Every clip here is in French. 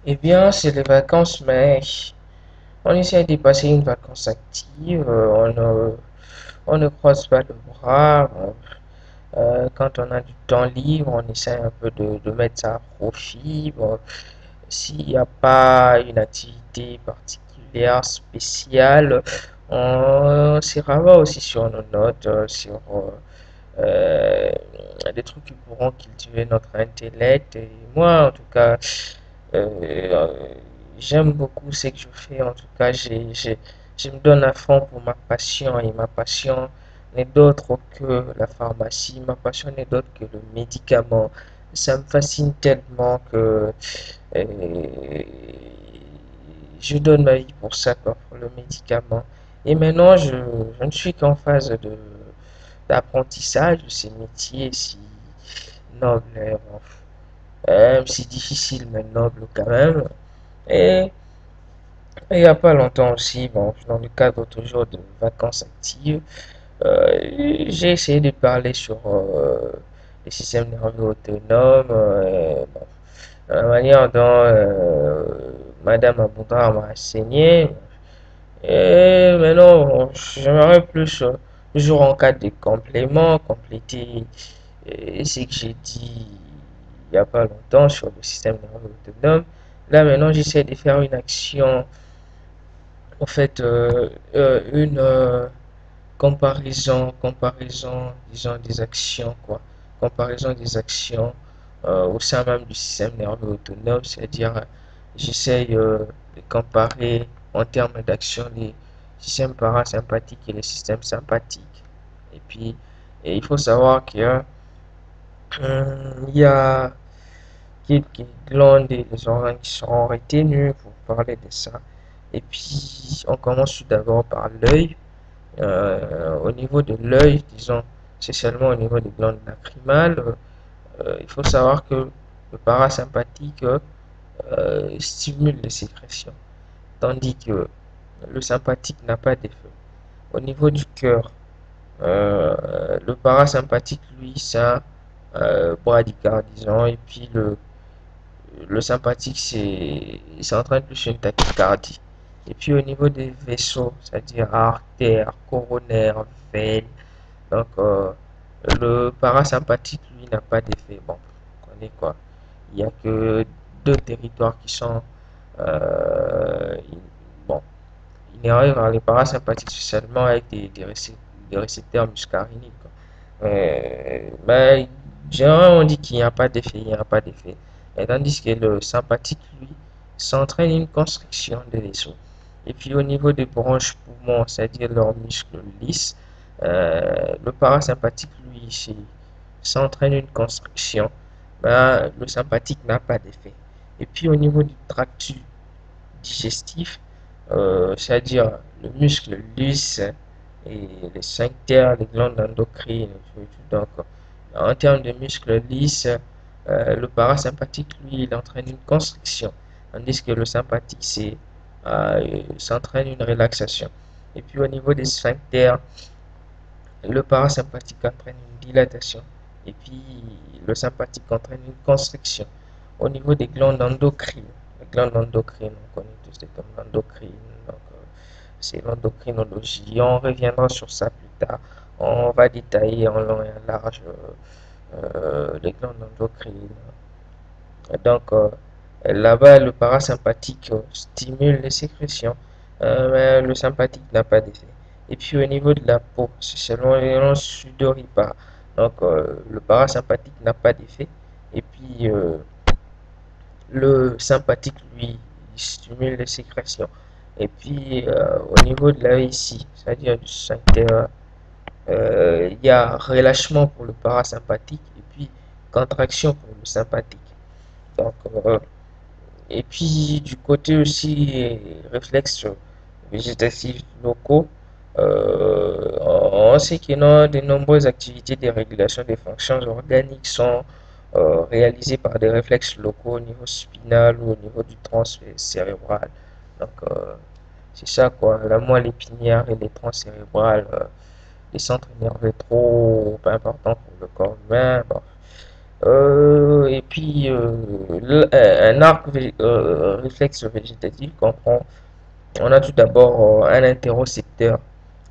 Eh bien, c'est les vacances, mais on essaie de passer une vacance active. On ne croise pas le bras. Quand on a du temps libre, on essaie un peu de mettre ça à profit. Bon, s'il n'y a pas une activité particulière, spéciale, on s'y rabat aussi sur nos notes, sur des trucs qui pourront cultiver notre intellect. Et moi, en tout cas, euh, j'aime beaucoup ce que je fais. En tout cas, je me donne à fond pour ma passion et ma passion n'est d'autre que la pharmacie. Ma passion n'est d'autre que le médicament. Ça me fascine tellement que euh, je donne ma vie pour ça, quoi, pour le médicament. Et maintenant, je ne suis qu'en phase d'apprentissage de ces métiers si nobles, bon, si difficiles, mais nobles quand même. Et il n'y a pas longtemps aussi, bon, dans le cadre toujours de vacances actives, j'ai essayé de parler sur le système nerveux autonome, bon, la manière dont Madame Aboudra m'a enseigné. Et maintenant, bon, j'aimerais plus, toujours en cas de complément, compléter ce que j'ai dit il n'y a pas longtemps sur le système nerveux autonome. Là, maintenant, j'essaie de faire une action, en fait, une disons, des actions, quoi. Comparaison des actions au sein même du système nerveux autonome, c'est-à-dire, j'essaye de comparer en termes d'action les systèmes parasympathiques et les systèmes sympathiques. Et puis, il faut savoir qu'il y a, il y a quelques glandes et les organes qui seront retenus pour parler de ça. Et puis, on commence tout d'abord par l'œil. Au niveau de l'œil, disons, c'est seulement au niveau des glandes lacrymales. Il faut savoir que le parasympathique stimule les sécrétions, tandis que le sympathique n'a pas d'effet. Au niveau du cœur, le parasympathique, lui, ça bradycarde, disons, et puis le sympathique, ça entraîne plus une tachycardie. Et puis au niveau des vaisseaux, c'est-à-dire artères, coronaires, veines, donc le parasympathique, lui, n'a pas d'effet. Bon, vous connaissez quoi. Il n'y a que deux territoires qui sont euh, bon, inhérents vers les parasympathiques, spécialement avec des récepteurs muscariniques, quoi. Mais généralement, on dit qu'il n'y a pas d'effet, il n'y a pas d'effet. Et tandis que le sympathique, lui, s'entraîne une constriction des vaisseaux. Et puis au niveau des branches poumons, c'est-à-dire leurs muscles lisses, le parasympathique, lui, s'entraîne une constriction. Ben, le sympathique n'a pas d'effet. Et puis au niveau du tract digestif, c'est-à-dire le muscle lisse et les sphincters, les glandes endocrines. Donc, en termes de muscles lisses, le parasympathique, lui, il entraîne une constriction, tandis que le sympathique, s'entraîne une relaxation. Et puis au niveau des sphincters, le parasympathique entraîne une dilatation, et puis le sympathique entraîne une constriction. Au niveau des glandes endocrines, les glandes endocrines, on connaît tous les glandes endocrines, donc c'est l'endocrinologie. On reviendra sur ça plus tard. On va détailler en long et en large les glandes endocrines. Donc là-bas, le parasympathique stimule les sécrétions, mais le sympathique n'a pas d'effet. Et puis au niveau de la peau, c'est seulement les glandes sudoripares. Donc le parasympathique n'a pas d'effet. Et puis le sympathique, lui, il stimule les sécrétions. Et puis au niveau de la vessie, c'est-à-dire du sphincter, il y a relâchement pour le parasympathique et puis contraction pour le sympathique. Donc, et puis du côté aussi réflexes végétatifs locaux, on sait qu'il y a de nombreuses activités de régulation des fonctions organiques sont réalisées par des réflexes locaux au niveau spinal ou au niveau du tronc cérébral. Donc c'est ça quoi, la moelle épinière et les troncs cérébrales, les centres nerveux trop importants pour le corps humain. Bon, Et puis, un arc réflexe végétatif comprend, on a tout d'abord un interocepteur.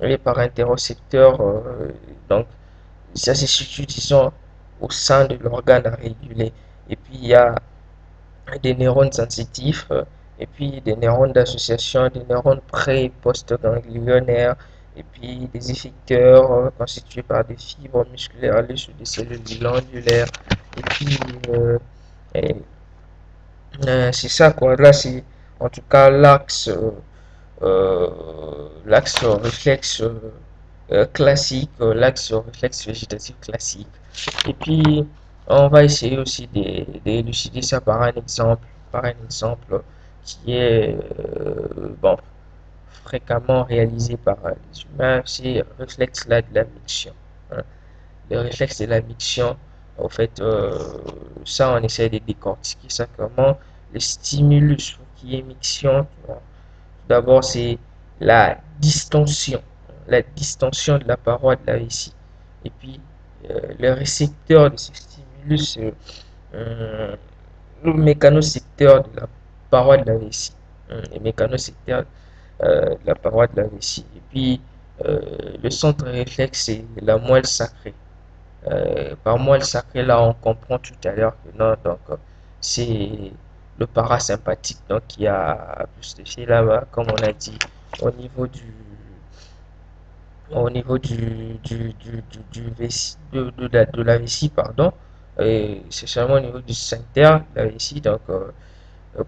Et par interocepteur, donc, ça se situe, disons, au sein de l'organe à réguler. Et puis, il y a des neurones sensitifs, et puis des neurones d'association, des neurones pré- et post-ganglionnaires, et puis des effecteurs constitués par des fibres musculaires lisses ou des cellules glandulaires. Et puis, et, c'est ça quoi. Là, c'est en tout cas l'axe réflexe classique, l'axe réflexe végétatif classique. Et puis, on va essayer aussi d'élucider ça par un exemple qui est bon, fréquemment réalisé par les humains, c'est le réflexe là de la miction. Hein. Le réflexe de la miction, en fait, ça, on essaie de décortiquer ça comment le stimulus pour qu'il y ait miction. D'abord, c'est la distension, la distension de la paroi de la vessie. Et puis, le récepteur de ce stimulus, le mécanosecteur de la paroi de la vessie. Le mécanosecteur de la paroi de la vessie. Et puis, le centre réflexe, c'est la moelle sacrée. Par moelle sacrée, là, on comprend tout à l'heure que non, donc, c'est le parasympathique donc, qui a plus de fil là-bas, comme on a dit, au niveau du vessie, de la vessie, pardon, et c'est seulement au niveau du sphincter de la vessie, donc,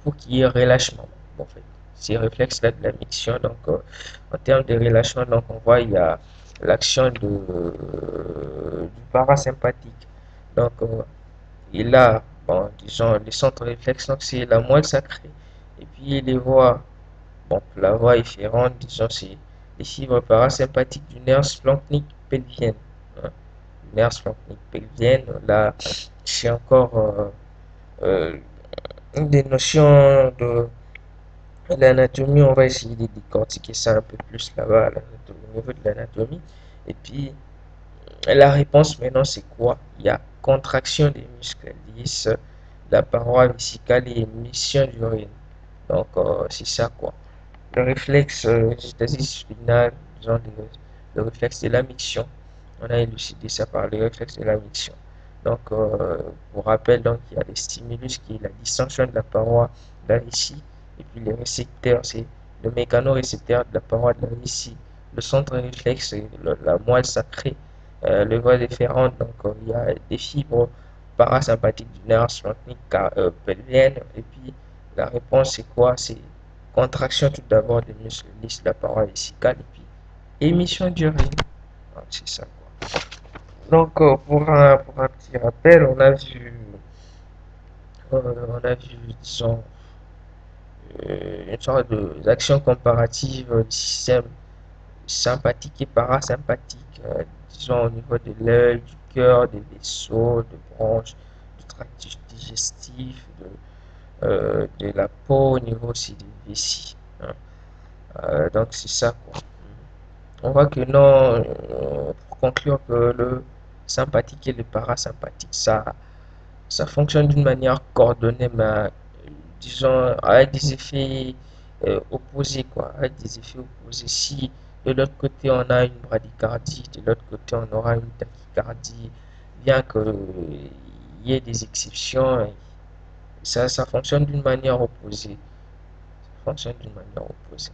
pour qu'il y ait relâchement. Bon, en fait, ces réflexes-là de la miction, donc, en termes de relâchement, donc, on voit il y a l'action du parasympathique. Donc, il a, bon, disons, les centres réflexes, donc c'est la moelle sacrée. Et puis les voies, bon, la voie efférente, disons, c'est les fibres parasympathiques du nerf splanchnique pelvien. Hein. Nerf splanchnique pelvien, là, c'est encore euh, des notions de l'anatomie, on va essayer de décortiquer ça un peu plus là-bas, au niveau de l'anatomie. Et puis, la réponse maintenant, c'est quoi? Il y a contraction des muscles lisses, la paroi vésicale et émission d'urine. Donc, c'est ça quoi. Le réflexe végétatif spinal, disons, le réflexe de la miction. On a élucidé ça par le réflexe de la miction. Donc, pour rappel, donc, il y a les stimulus qui est la distension de la paroi de la vessie. Et puis les récepteurs, c'est le mécanorécepteur de la paroi de la vessie. Le centre réflexe, c'est la moelle sacrée. Le voie déférente, donc, il y a des fibres parasympathiques du nerf splanchnique pelvien. Et puis, la réponse, c'est quoi? C'est contraction tout d'abord des muscles lisses de la paroi vésicale et puis émission d'urine. C'est ça quoi. Donc pour un petit rappel, disons, une sorte d'action comparative du système sympathique et parasympathique, disons au niveau de l'œil, du cœur, des vaisseaux, des bronches, du tract digestif, de la peau, au niveau aussi des vessies. Hein. Donc c'est ça quoi. On voit que non, pour conclure que le sympathique et le parasympathique, ça fonctionne d'une manière coordonnée, mais disons avec des effets opposés, quoi, avec des effets opposés. Si de l'autre côté on a une bradycardie, de l'autre côté on aura une tachycardie, bien qu'il y ait des exceptions, ça fonctionne d'une manière opposée. Ça fonctionne d'une manière opposée.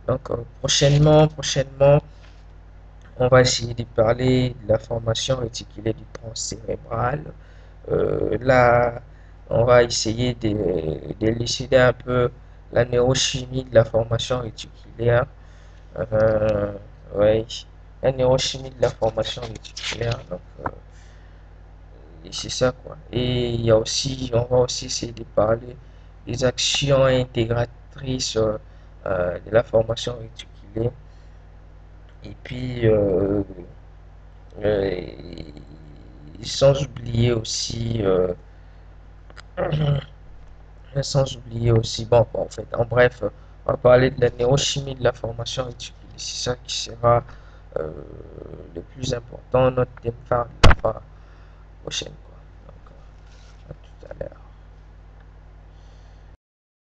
Donc prochainement, on va essayer de parler de la formation réticulée du tronc cérébral. Là, on va essayer d'élucider un peu la neurochimie de la formation réticulaire. Euh, ouais, la neurochimie de la formation réticulaire. Donc, c'est ça quoi. Et il y a aussi, on va aussi essayer de parler des actions intégratrices de la formation réticulée. Et puis, Euh, sans oublier aussi, sans oublier aussi, bon, en fait, en bref, on va parler de la neurochimie de la formation réticulée. C'est ça qui sera euh, le plus important, notre thème phare de la fois prochaine, quoi. Donc, à l'heure.